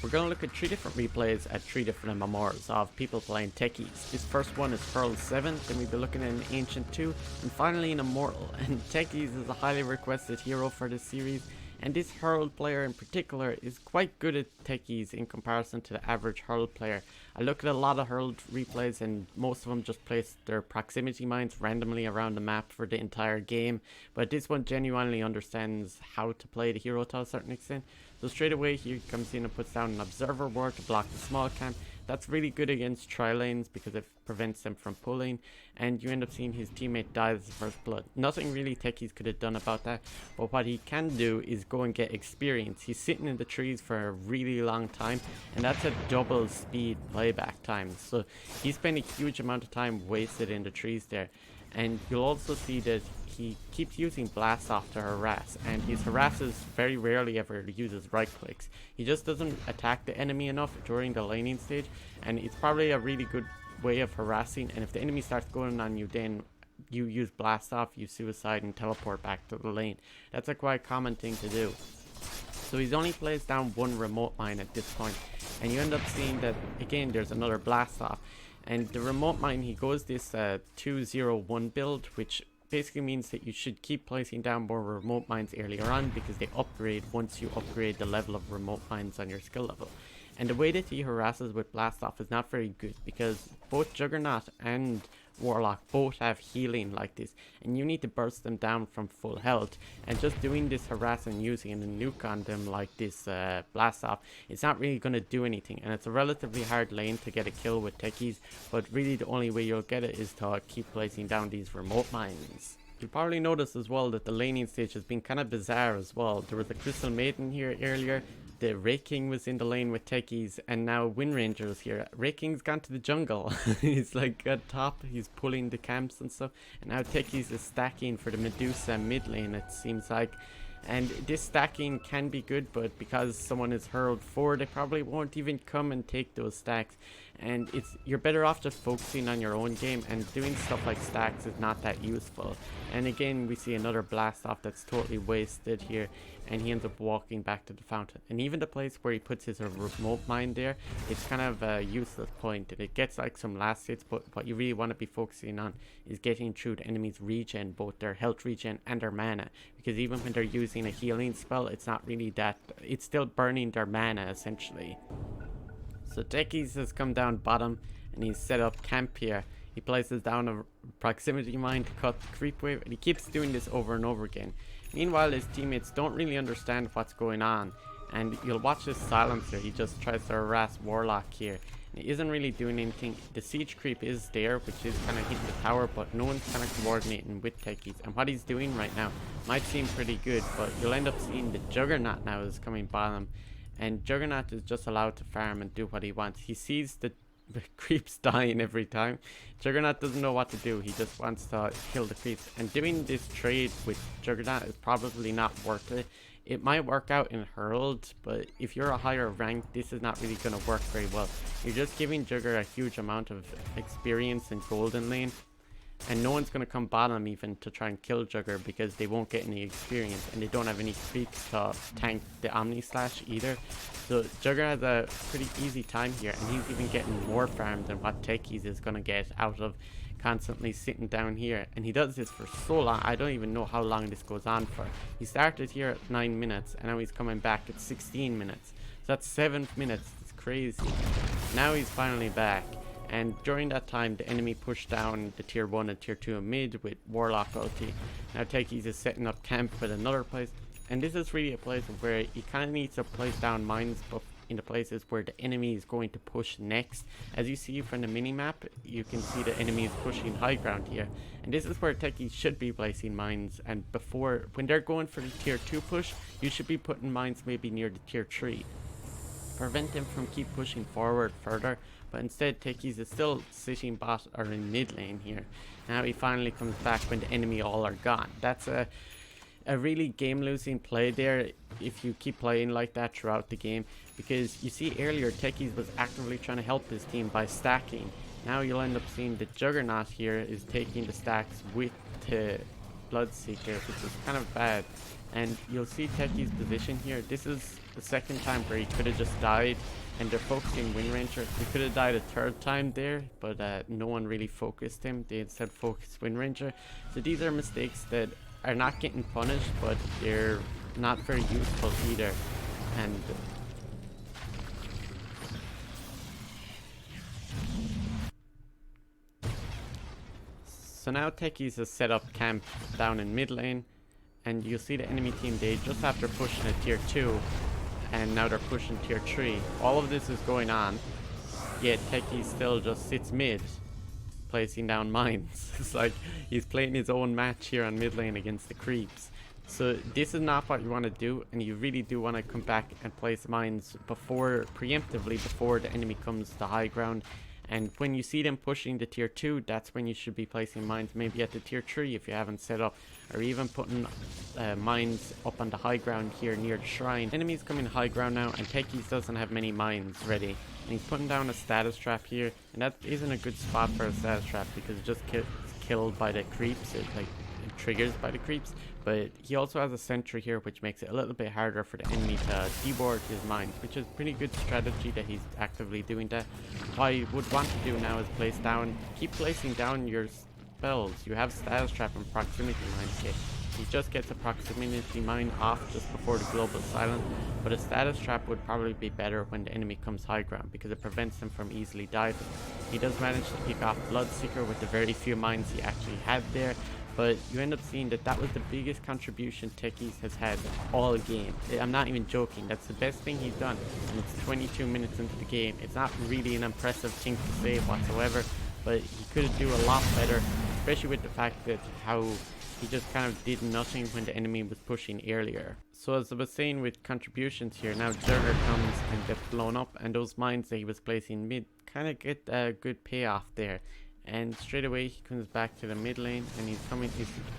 We're going to look at 3 different replays at 3 different MMRs of people playing Techies. This first one is Herald 7, then we'll be looking at an Ancient 2, and finally an Immortal. And Techies is a highly requested hero for this series, and this Herald player in particular is quite good at Techies in comparison to the average Herald player. I look at a lot of Herald replays and most of them just place their proximity mines randomly around the map for the entire game, but this one genuinely understands how to play the hero to a certain extent. So straight away he comes in and puts down an observer ward to block the small camp. That's really good against tri-lanes because it prevents them from pulling, and you end up seeing his teammate die as the first blood. Nothing really Techies could have done about that, but what he can do is go and get experience. He's sitting in the trees for a really long time, and that's a double speed playback time. So he spent a huge amount of time wasted in the trees there. And you'll also see that he keeps using blast off to harass, and he harasses very rarely ever uses right clicks. He just doesn't attack the enemy enough during the laning stage, and it's probably a really good way of harassing. And if the enemy starts going on you, then you use blast off, you suicide, and teleport back to the lane. That's a quite common thing to do. So he's only placed down one remote mine at this point, and you end up seeing that again there's another blast off. And the remote mine, he goes this 2-0-1 build, which basically means that you should keep placing down more remote mines earlier on because they upgrade once you upgrade the level of remote mines on your skill level. And the way that he harasses with blast off is not very good because both Juggernaut and Warlock both have healing like this, and you need to burst them down from full health, and just doing this harass and using a nuke on them like this blast off, it's not really going to do anything. And it's a relatively hard lane to get a kill with Techies, but really the only way you'll get it is to keep placing down these remote mines. You'll probably notice as well that the laning stage has been kind of bizarre as well. There was a Crystal Maiden here earlier, the Wraith King was in the lane with Techies, and now Wind Ranger is here. Wraith King's gone to the jungle. He's like at top, he's pulling the camps and stuff, and now Techies is stacking for the Medusa mid lane, it seems like. And this stacking can be good, but because someone is Herald 4, they probably won't even come and take those stacks. And you're better off just focusing on your own game, and doing stuff like stacks is not that useful. And again, we see another blast off that's totally wasted here, and he ends up walking back to the fountain. And even the place where he puts his remote mine there, it's kind of a useless point, and it gets like some last hits, but what you really want to be focusing on is getting through the enemy's regen, both their health regen and their mana, because even when they're using a healing spell, it's not really that, it's still burning their mana essentially. So Techies has come down bottom and he's set up camp here. He places down a proximity mine to cut the creep wave, and he keeps doing this over and over again. Meanwhile, his teammates don't really understand what's going on, and you'll watch this silencer. He just tries to harass Warlock here, and he isn't really doing anything. The siege creep is there, which is kind of hitting the tower, but no one's kind of coordinating with Techies. And what he's doing right now might seem pretty good, but you'll end up seeing the Juggernaut now is coming bottom, and Juggernaut is just allowed to farm and do what he wants. He sees the creeps dying every time. Juggernaut doesn't know what to do. He just wants to kill the creeps, and doing this trade with Juggernaut is probably not worth it. It might work out in Herald, but if you're a higher rank, this is not really going to work very well. You're just giving Jugger a huge amount of experience in golden lane, and no one's going to come bottom even to try and kill Jugger because they won't get any experience, and they don't have any creeps to tank the Omni Slash either. So Jugger has a pretty easy time here, and he's even getting more farm than what Techies is going to get out of constantly sitting down here. And he does this for so long, I don't even know how long this goes on for. He started here at 9 minutes, and now he's coming back at 16 minutes. So that's 7 minutes, it's crazy. Now he's finally back. And during that time, the enemy pushed down the tier 1 and tier 2 mid with Warlock ulti. Now Techies is setting up camp with another place. And this is really a place where you kind of need to place down mines in the places where the enemy is going to push next. As you see from the minimap, you can see the enemy is pushing high ground here. And this is where Techies should be placing mines. And when they're going for the tier 2 push, you should be putting mines maybe near the tier 3. Prevent them from keep pushing forward further, but instead Techies is still sitting bot or in mid lane here. Now he finally comes back when the enemy all are gone. That's a really game losing play there if you keep playing like that throughout the game, because you see earlier Techies was actively trying to help his team by stacking. Now you'll end up seeing the Juggernaut here is taking the stacks with the Bloodseeker, which is kind of bad. And you'll see Techies' position here. This is the second time where he could have just died, and they're focusing Wind Ranger. He could have died a third time there, but no one really focused him. They instead focused Wind Ranger. So these are mistakes that are not getting punished, but they're not very useful either. And so now Techies has set up camp down in mid lane, and you'll see the enemy team, they just after pushing a tier 2, and now they're pushing tier 3. All of this is going on, yet Techies still just sits mid, placing down mines. It's like he's playing his own match here on mid lane against the creeps. So this is not what you want to do, and you really do want to come back and place mines preemptively before the enemy comes to high ground. And when you see them pushing the tier 2, that's when you should be placing mines, maybe at the tier 3 if you haven't set up, or even putting mines up on the high ground here near the shrine. Enemies coming high ground now, and Techies doesn't have many mines ready. And he's putting down a status trap here, and that isn't a good spot for a status trap because it just gets killed by the creeps. It triggers by the creeps. But he also has a sentry here, which makes it a little bit harder for the enemy to deboard his mines, which is pretty good strategy that he's actively doing that. What I would want to do now is keep placing down your spells. You have status trap and proximity mine kit. He just gets a proximity mine off just before the global silence, but a status trap would probably be better when the enemy comes high ground because it prevents them from easily diving. He does manage to pick off Bloodseeker with the very few mines he actually had there, but you end up seeing that was the biggest contribution Techies has had all game. I'm not even joking, that's the best thing he's done, and it's 22 minutes into the game. It's not really an impressive thing to say whatsoever, but he could do a lot better, especially with the fact that how he just kind of did nothing when the enemy was pushing earlier. So as I was saying with contributions here, now Zerger comes and gets blown up, and those mines that he was placing mid kind of get a good payoff there. And straight away he comes back to the mid lane, and he's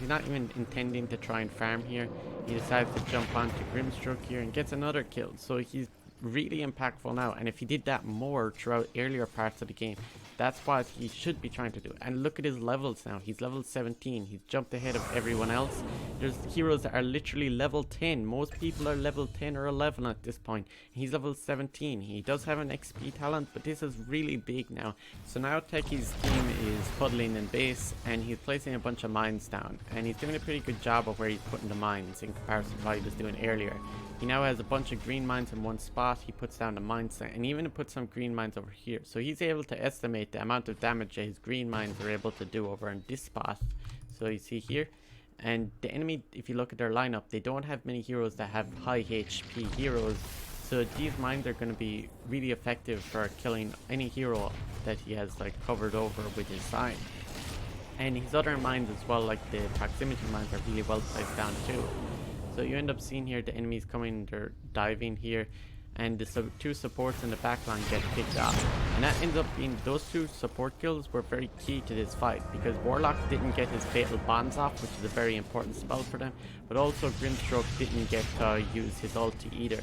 not even intending to try and farm here. He decides to jump onto Grimstroke here and gets another kill. So he's really impactful now, and if he did that more throughout earlier parts of the game, that's what he should be trying to do. And look at his levels now. He's level 17. He's jumped ahead of everyone else. There's heroes that are literally level 10. Most people are level 10 or 11 at this point. He's level 17. He does have an XP talent, but this is really big now. So now Techies' team is puddling in base, and he's placing a bunch of mines down, and he's doing a pretty good job of where he's putting the mines in comparison to what he was doing earlier. He now has a bunch of green mines in one spot. He puts down the mine site, and even puts some green mines over here. So he's able to estimate the amount of damage that his green mines are able to do over in this spot. So you see here, and the enemy, if you look at their lineup, they don't have many heroes that have high HP heroes. So these mines are going to be really effective for killing any hero that he has covered over with his sign. And his other mines as well, like the proximity mines, are really well placed down too. So you end up seeing here the enemies coming, they're diving here, and the two supports in the backline get picked off. And that ends up being, those two support kills were very key to this fight, because Warlock didn't get his Fatal Bonds off, which is a very important spell for them, but also Grimstroke didn't get to use his ulti either.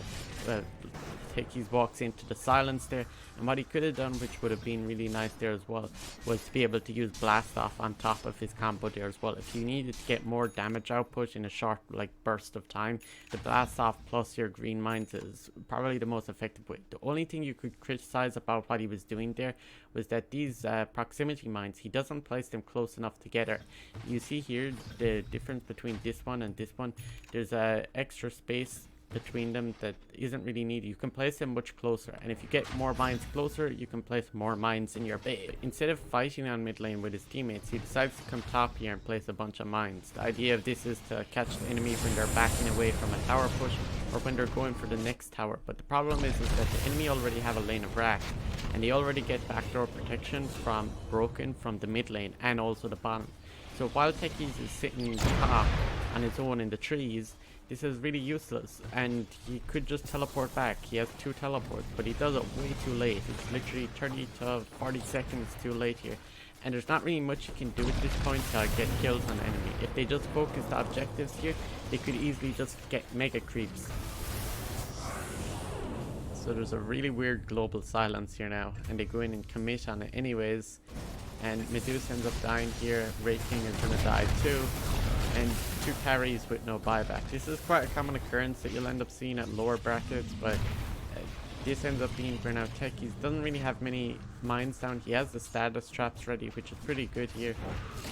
Techies walks into the silence there, and what he could have done, which would have been really nice there as well, was to be able to use Blast Off on top of his combo there as well. If you needed to get more damage output in a short burst of time, the Blast Off plus your green mines is probably the most effective way. The only thing you could criticize about what he was doing there was that these proximity mines, he doesn't place them close enough together. You see here the difference between this one and this one. There's extra space between them that isn't really needed. You can place them much closer, and if you get more mines closer, you can place more mines in your base. Instead of fighting on mid lane with his teammates, he decides to come top here and place a bunch of mines. The idea of this is to catch the enemy when they're backing away from a tower push, or when they're going for the next tower. But the problem is that the enemy already have a lane of rack, and they already get backdoor protection from broken from the mid lane and also the bottom. So while Techies is sitting top on his own in the trees, this is really useless, and he could just teleport back. He has 2 teleports, but he does it way too late. It's literally 30 to 40 seconds too late here, and there's not really much you can do at this point to get kills on the enemy. If they just focus the objectives here, they could easily just get mega creeps. So there's a really weird global silence here now, and they go in and commit on it anyways, and Medusa ends up dying here. Wraith King is gonna die too. and 2 carries with no buyback. This is quite a common occurrence that you'll end up seeing at lower brackets, but this ends up being where now Techies doesn't really have many mines down. He has the status traps ready, which is pretty good here,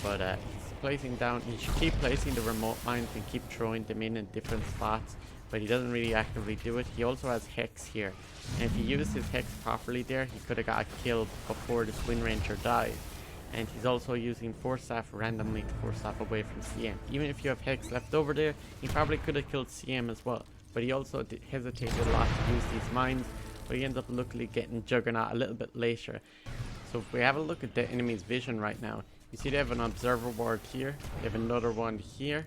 but he's placing down. He should keep placing the remote mines and keep throwing them in different spots, but he doesn't really actively do it. He also has Hex here, and if he used his Hex properly there, he could have got a kill before this Wind Ranger died. And he's also using Force Staff randomly to Force Staff away from CM. Even if you have Hex left over there, he probably could have killed CM as well. But he also hesitated a lot to use these mines, but he ends up luckily getting Juggernaut a little bit later. So if we have a look at the enemy's vision right now, you see they have an observer ward here, they have another one here,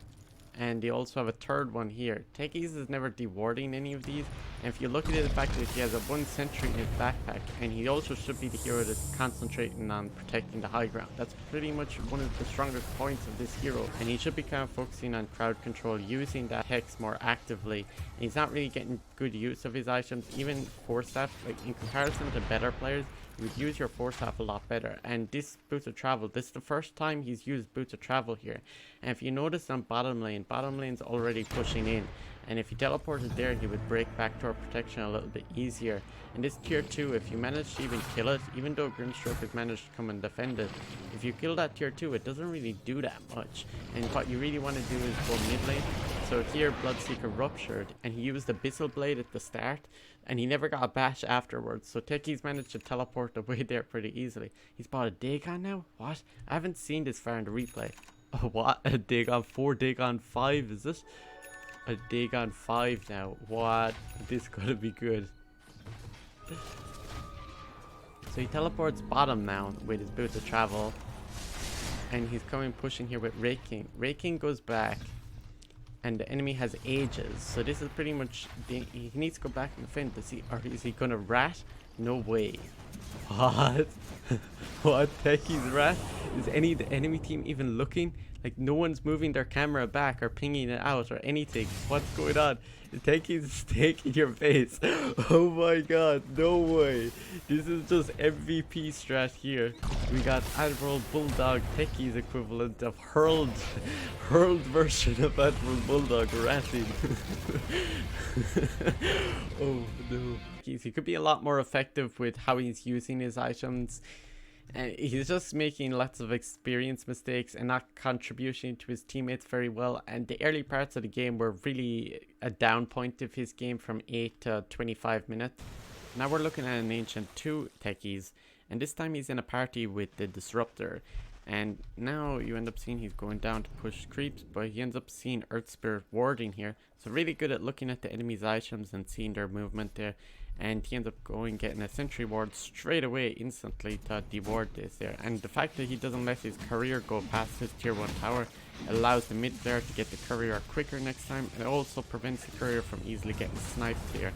and they also have a third one here. Techies is never dewarding any of these, and if you look at it, the fact that he has a 1 sentry in his backpack, and he also should be the hero that's concentrating on protecting the high ground. That's pretty much one of the strongest points of this hero, and he should be kind of focusing on crowd control, using that Hex more actively. And he's not really getting good use of his items, even Force Staff. Like in comparison to better players, you would use your Force Staff a lot better. And this Boots of Travel, this is the first time he's used Boots of Travel here. And if you notice on bottom lane's already pushing in, and if he teleported there, he would break backdoor protection a little bit easier. And this tier 2, if you manage to even kill it, even though Grimstroke has managed to come and defend it, if you kill that tier 2, it doesn't really do that much. And what you really want to do is go mid lane. So here Bloodseeker ruptured, and he used the Abyssal Blade at the start, and he never got a bash afterwards. So Techies managed to teleport away there pretty easily. He's bought a Dagon now? What? I haven't seen this far in the replay. Oh, what? A Dagon 4, Dagon 5, is it? A Dagon 5 now. What? This gotta be good. So he teleports bottom now with his Boots of Travel, and he's coming pushing here with Wraith King. Wraith King goes back, and the enemy has Ages, so this is pretty much he needs to go back and defend. Or is he gonna rat? No way. What? What? Techies rat? Is the enemy team even looking? Like, no one's moving their camera back or pinging it out or anything. What's going on? Techies is taking your face. Oh my god, no way. This is just MVP strat here. We got Admiral Bulldog, Techies equivalent of Herald version of Admiral Bulldog ratting. Oh no. He could be a lot more effective with how he's using his items. And he's just making lots of experience mistakes and not contributing to his teammates very well. And the early parts of the game were really a down point of his game from 8 to 25 minutes. Now we're looking at an Ancient 2 Techies, and this time he's in a party with the Disruptor. And now you end up seeing he's going down to push creeps, but he ends up seeing Earth Spirit warding here. So really good at looking at the enemy's items and seeing their movement there. And he ends up getting a sentry ward straight away instantly to deward this there. And the fact that he doesn't let his courier go past his tier 1 tower allows the mid player to get the courier quicker next time. And it also prevents the courier from easily getting sniped here.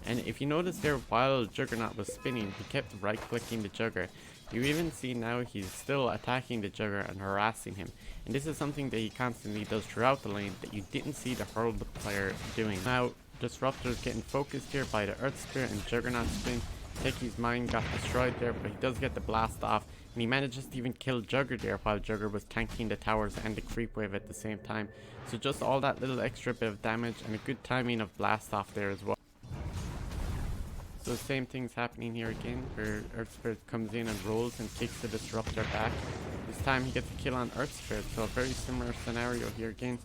And if you notice there, while Juggernaut was spinning, he kept right clicking the Jugger. You even see now he's still attacking the Jugger and harassing him. And this is something that he constantly does throughout the lane that you didn't see the Herald player doing. Now, Disruptor's getting focused here by the Earth Spirit and Juggernaut spin. Techies' mine got destroyed there, but he does get the blast off, and he manages to even kill Jugger there while Jugger was tanking the towers and the creep wave at the same time. So just all that little extra bit of damage and a good timing of blast off there as well. So the same thing's happening here again, where Earth Spirit comes in and rolls and kicks the Disruptor back. This time he gets a kill on Earth Spirit, so a very similar scenario here again.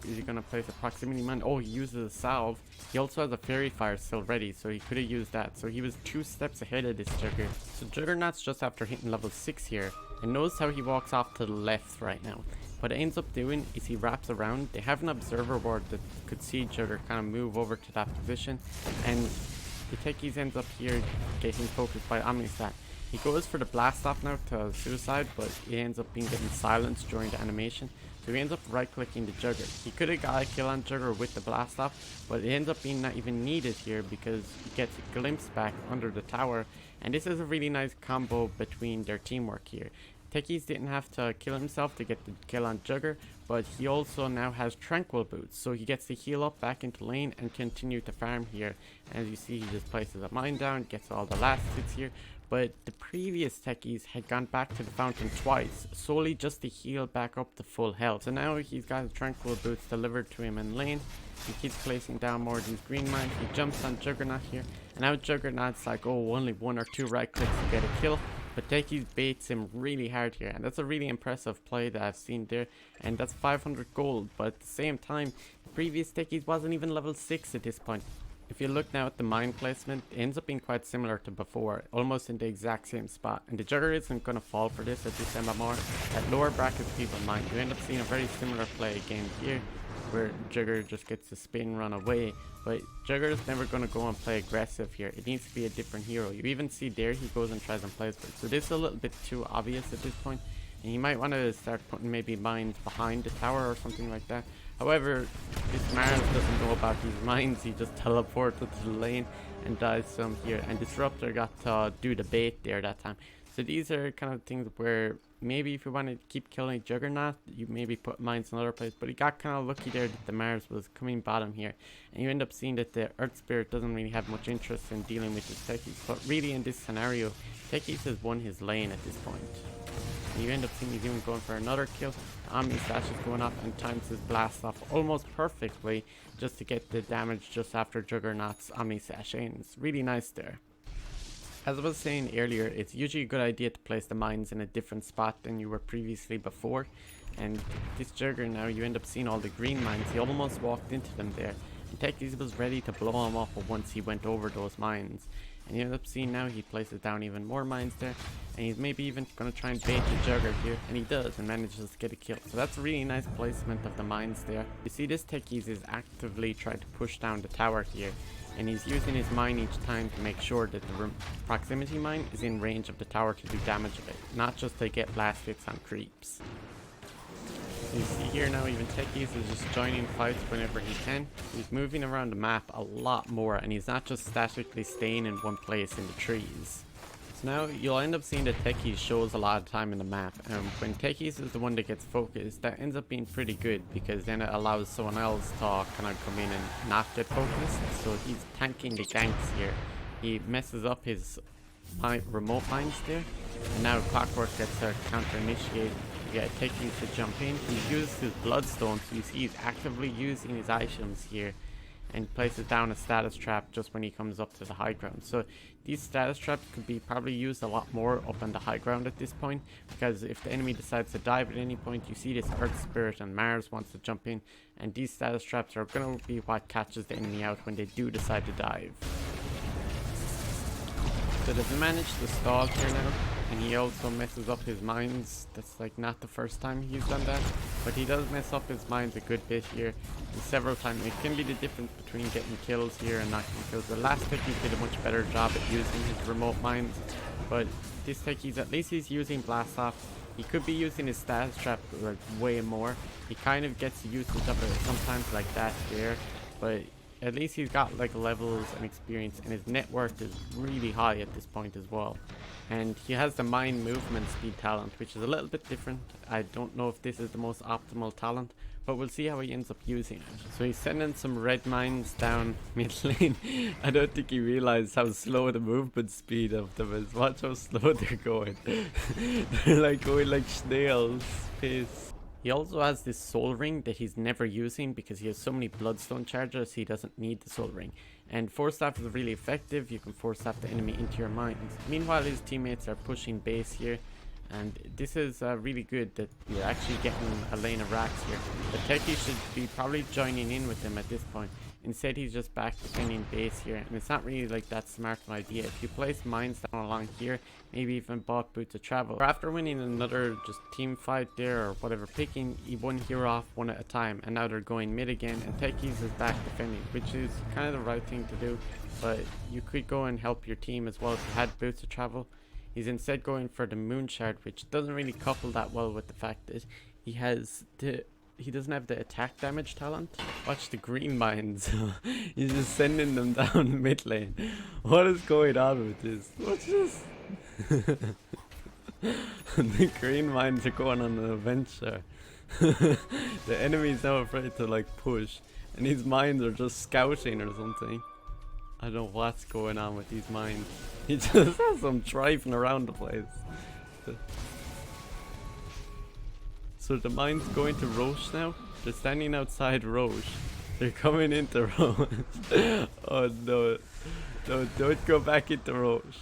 Is he gonna place a proximity mine? Oh, he uses a salve. He also has a fairy fire still ready, so he could have used that. So he was 2 steps ahead of this Jugger. So Juggernaut's just after hitting level 6 here, and notice how he walks off to the left right now. What it ends up doing is he wraps around. They have an observer ward that could see Jugger kind of move over to that position, and the Techies ends up here getting focused by Omnistat. He goes for the blast off now to suicide, but he ends up being getting silenced during the animation. So he ends up right clicking the Jugger. He could have got a kill on Jugger with the blast off, but it ends up being not even needed here because he gets a glimpse back under the tower. And this is a really nice combo between their teamwork here. Techies didn't have to kill himself to get the kill on Jugger, but he also now has Tranquil Boots, so he gets to heal up back into lane and continue to farm here. As you see, he just places a mine down, gets all the last hits here. But the previous Techies had gone back to the fountain twice, solely just to heal back up to full health. So now he's got his Tranquil Boots delivered to him in lane. He keeps placing down more of these green mines. He jumps on Juggernaut here, and now Juggernaut's like, oh, only 1 or 2 right clicks to get a kill. But Techies baits him really hard here, and that's a really impressive play that I've seen there, and that's 500 gold. But at the same time, the previous Techies wasn't even level 6 at this point. If you look now at the mine placement, it ends up being quite similar to before, almost in the exact same spot. And the Jugger isn't going to fall for this at this MMR. At lower brackets people mine, you end up seeing a very similar play again here, where Jugger just gets to spin, run away. But Jugger is never going to go and play aggressive here. It needs to be a different hero. You even see there he goes and tries and plays for it. So this is a little bit too obvious at this point, and you might want to start putting maybe mines behind the tower or something like that. However, this Mars doesn't know about these mines. He just teleported to the lane and dies some here. And Disruptor got to do the bait there that time. So these are kind of things where maybe if you want to keep killing Juggernaut, you maybe put mines in other place. But he got kind of lucky there that the Mars was coming bottom here. And you end up seeing that the Earth Spirit doesn't really have much interest in dealing with his Techies. But really in this scenario, Techies has won his lane at this point. And you end up seeing he's even going for another kill. Omni Slash is going off and times his blast off almost perfectly just to get the damage just after Juggernaut's Omni Slash ends. Really nice there. As I was saying earlier, it's usually a good idea to place the mines in a different spot than you were previously before. And this Jugger now, you end up seeing all the green mines. He almost walked into them there. And Techies was ready to blow him up once he went over those mines. And you end up seeing now he places down even more mines there. And he's maybe even going to try and bait the Jugger here. And he does and manages to get a kill. So that's a really nice placement of the mines there. You see this Techies is actively trying to push down the tower here. And he's using his mine each time to make sure that the proximity mine is in range of the tower to do damage of it. Not just to get last hits on creeps. You see here now even Techies is just joining fights whenever he can. He's moving around the map a lot more and he's not just statically staying in one place in the trees. So now you'll end up seeing that Techies shows a lot of time in the map, and when Techies is the one that gets focused, that ends up being pretty good because then it allows someone else to kind of come in and not get focused. So he's tanking the ganks here. He messes up his remote mines there, and now Clockwork gets to counter initiate. Yeah, Techies to jump in. He uses his Bloodstone, so you see he's actively using his items here and places down a status trap just when he comes up to the high ground. So these status traps could be probably used a lot more up on the high ground at this point, because if the enemy decides to dive at any point, you see this Earth Spirit and Mars wants to jump in, and these status traps are going to be what catches the enemy out when they do decide to dive. So they've managed to stall here now, and he also messes up his mines. That's like not the first time he's done that, but he does mess up his mines a good bit here, and several times. It can be the difference between getting kills here and not getting kills. The last Techies did a much better job at using his remote mines, but this Techies, at least he's using blast off. He could be using his status trap like way more. He kind of gets usage of it sometimes like that there, but at least he's got like levels and experience, and his net worth is really high at this point as well. And he has the mine movement speed talent, which is a little bit different. I don't know if this is the most optimal talent, but we'll see how he ends up using it. So he's sending some red mines down mid lane. I don't think he realized how slow the movement speed of them is. Watch how slow they're going. They're like going like snails. Pace. He also has this soul ring that he's never using because he has so many bloodstone chargers. He doesn't need the soul ring. And force staff is really effective. You can force staff the enemy into your mines. Meanwhile, his teammates are pushing base here, and this is really good that you're actually getting a lane of racks here. But Techie should be probably joining in with them at this point. Instead, he's just back defending base here, and it's not really like that smart of an idea. If you place mines down along here, maybe even bought Boots of Travel, or after winning another just team fight there or whatever, picking one hero off one at a time, and now they're going mid again, and Techies is back defending, which is kind of the right thing to do. But you could go and help your team as well if you had Boots of Travel. He's instead going for the Moon Shard, which doesn't really couple that well with the fact that he doesn't have the attack damage talent. Watch the green mines. He's just sending them down mid lane. What is going on with this? What's this? The green mines are going on an adventure. The enemy's now afraid to like push, and these mines are just scouting or something. I don't know what's going on with these mines. He just has them driving around the place. So the mine's going to Roche now. They're standing outside Roche. They're coming into Roche. Oh no. No, don't go back into Roche.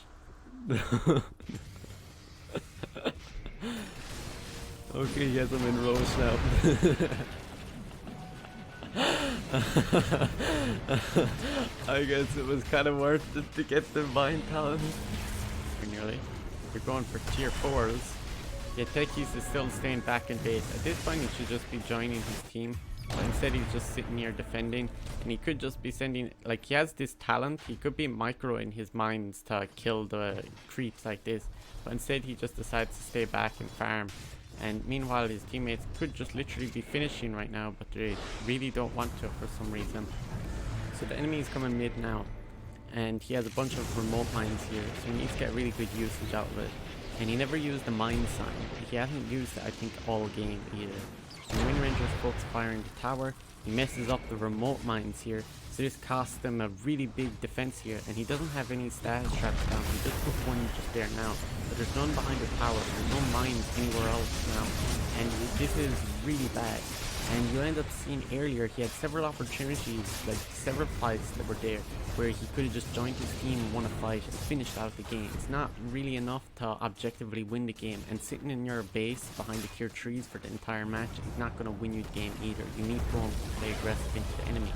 Okay, he has them in Roche now. I guess it was kind of worth it to get the mine talent. Nearly. We're going for tier 4s. Yeah, Techies is still staying back in base. At this point, he should just be joining his team. But instead, he's just sitting here defending. And he could just be sending... Like, he has this talent. He could be micro in his mines to kill the creeps like this. But instead, he just decides to stay back and farm. And meanwhile, his teammates could just literally be finishing right now. But they really don't want to for some reason. So the enemy is coming mid now. And he has a bunch of remote mines here. So he needs to get really good usage out of it. And he never used the mine sign. He hasn't used it, I think, all game either. And Wind Ranger's folks firing the tower. He messes up the remote mines here. So this costs them a really big defense here. And he doesn't have any status traps down. He just put one just there now. But there's none behind the tower. There's no mines anywhere else now. And this is really bad. And you end up seeing earlier, he had several opportunities, like several fights that were there, where he could have just joined his team and won a fight and finished out the game. It's not really enough to objectively win the game, and sitting in your base behind the tier 3s for the entire match is not going to win you the game either. You need to go and play aggressive into the enemy.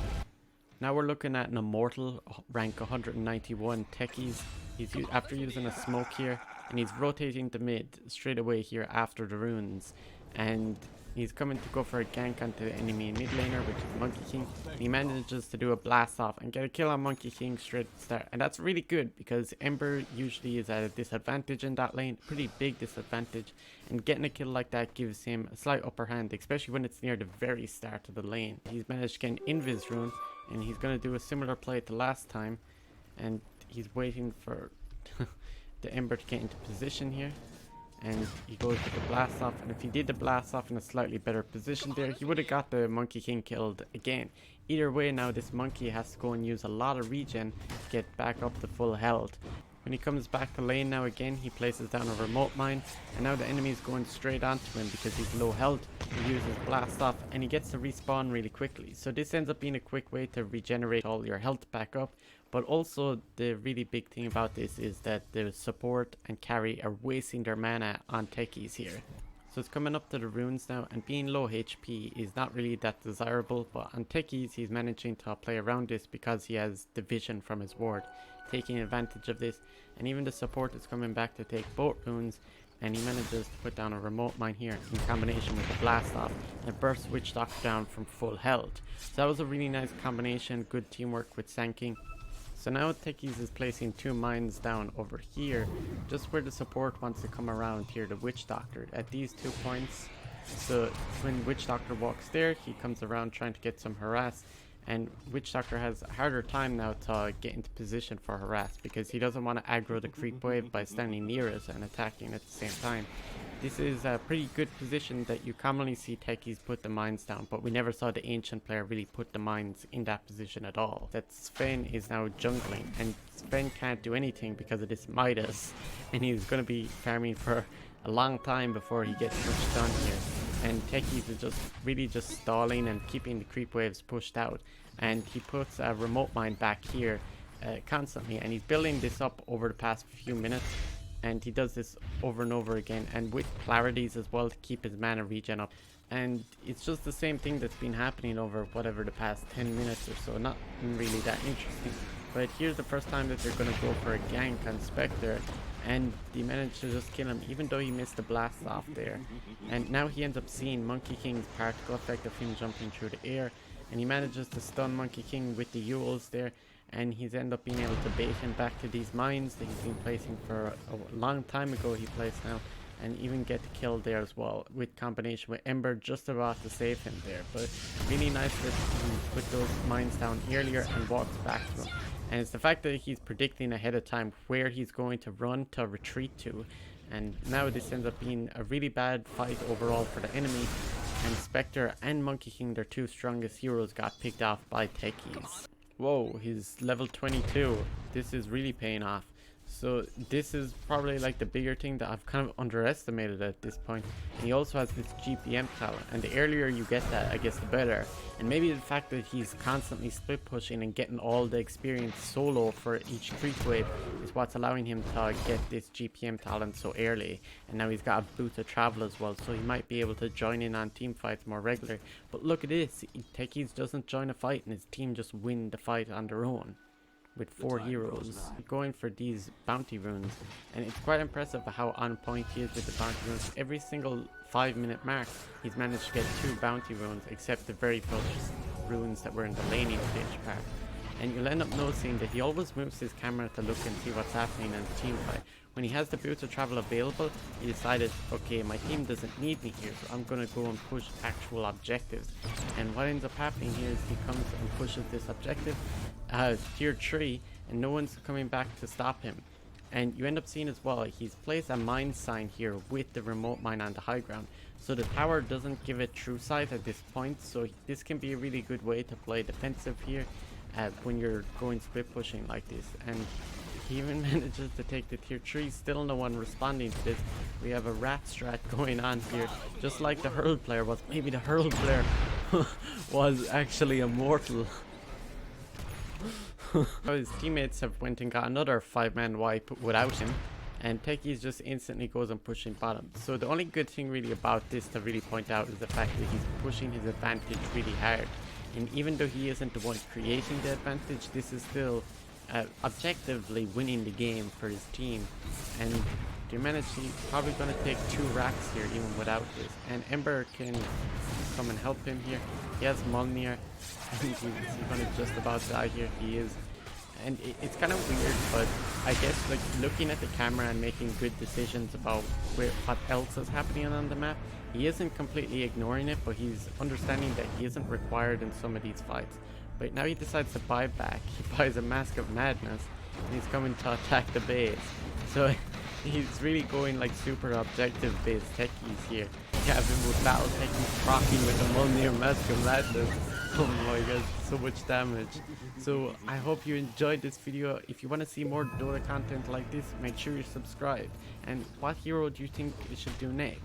Now we're looking at an Immortal, rank 191, Techies. He's after using a smoke here, and he's rotating the mid straight away here after the runes. And he's coming to go for a gank onto the enemy mid laner, which is Monkey King. And he manages to do a blast off and get a kill on Monkey King straight at the start. And that's really good because Ember usually is at a disadvantage in that lane, pretty big disadvantage. And getting a kill like that gives him a slight upper hand, especially when it's near the very start of the lane. He's managed to get an Invis rune, and he's going to do a similar play to last time. And he's waiting for the Ember to get into position here. And he goes with the blast off, and if he did the blast off in a slightly better position there, he would have got the Monkey King killed again. Either way, now this monkey has to go and use a lot of regen to get back up to full health. When he comes back to lane now again, he places down a remote mine, and now the enemy is going straight onto him because he's low health. He uses blast off, and he gets to respawn really quickly. So this ends up being a quick way to regenerate all your health back up. But also the really big thing about this is that the support and carry are wasting their mana on Techies here. So it's coming up to the runes now, and being low HP is not really that desirable, but on Techies he's managing to play around this because he has the vision from his ward, taking advantage of this. And even the support is coming back to take both runes, and he manages to put down a remote mine here in combination with the blast off and burst Witch Doctor down from full health. So that was a really nice combination, good teamwork with Sanking. So now Techies is placing 2 mines down over here, just where the support wants to come around here, the Witch Doctor, at these 2 points. So when Witch Doctor walks there, he comes around trying to get some harass, and Witch Doctor has a harder time now to get into position for harass, because he doesn't want to aggro the creep wave by standing near us and attacking at the same time. This is a pretty good position that you commonly see Techies put the mines down, but we never saw the ancient player really put the mines in that position at all. That Sven is now jungling, and Sven can't do anything because of this Midas, and he's going to be farming for a long time before he gets much done here. And Techies is just really just stalling and keeping the creep waves pushed out, and he puts a remote mine back here constantly, and he's building this up over the past few minutes. And he does this over and over again, and with clarities as well to keep his mana regen up. And it's just the same thing that's been happening over whatever the past 10 minutes or so. Not really that interesting. But here's the first time that they're going to go for a gank on Spectre, and he managed to just kill him even though he missed the blast off there. And now he ends up seeing Monkey King's particle effect of him jumping through the air, and he manages to stun Monkey King with the Yules there. And he's ended up being able to bait him back to these mines that he's been placing for a long time ago. He placed now, and even get the kill there as well, with combination with Ember just about to save him there. But really nice that he put those mines down earlier and walks back to him. And it's the fact that he's predicting ahead of time where he's going to run to retreat to. And now this ends up being a really bad fight overall for the enemy, and Spectre and Monkey King, their two strongest heroes, got picked off by Techies. Whoa, he's level 22. This is really paying off. So this is probably like the bigger thing that I've kind of underestimated at this point. And he also has this GPM talent, and the earlier you get that, I guess the better. And maybe the fact that he's constantly split pushing and getting all the experience solo for each creep wave is what's allowing him to get this GPM talent so early. And now he's got a boost of travel as well, so he might be able to join in on team fights more regular. But look at this, Techies doesn't join a fight and his team just win the fight on their own, with 4 heroes going for these bounty runes. And it's quite impressive how on point he is with the bounty runes. Every single 5-minute mark he's managed to get 2 bounty runes, except the very first runes that were in the laning stage part. And you'll end up noticing that he always moves his camera to look and see what's happening in the team fight. When he has the boots of travel available, he decided, okay, my team doesn't need me here, so I'm gonna go and push actual objectives. And what ends up happening here is he comes and pushes this objective, tier 3, and no one's coming back to stop him. And you end up seeing as well, he's placed a mine sign here with the remote mine on the high ground, so the tower doesn't give it true sight at this point. So this can be a really good way to play defensive here when you're going split pushing like this. And he even manages to take the tier 3, still no one responding to this. We have a rat strat going on here, just like the Herald player was. Maybe the Herald player was actually Immortal. His teammates have went and got another 5-man wipe without him, and Techies just instantly goes and pushing bottom. So the only good thing really about this to really point out is the fact that he's pushing his advantage really hard. And even though he isn't the one creating the advantage, this is still objectively winning the game for his team. And they managed, he's probably going to take 2 racks here even without this. And Ember can come and help him here. He has Molnir. He's going to just about die here. He is. And it's kind of weird, but I guess like looking at the camera and making good decisions about what else is happening on the map, he isn't completely ignoring it, but he's understanding that he isn't required in some of these fights. But now he decides to buy back. He buys a Mask of Madness, and he's coming to attack the base. So he's really going like super objective based Techies here. You have him with Battle Techies rocking with the Molnir Mask of Madness. Oh my god, so much damage. So I hope you enjoyed this video. If you want to see more Dota content like this, make sure you subscribe. And what hero do you think we should do next?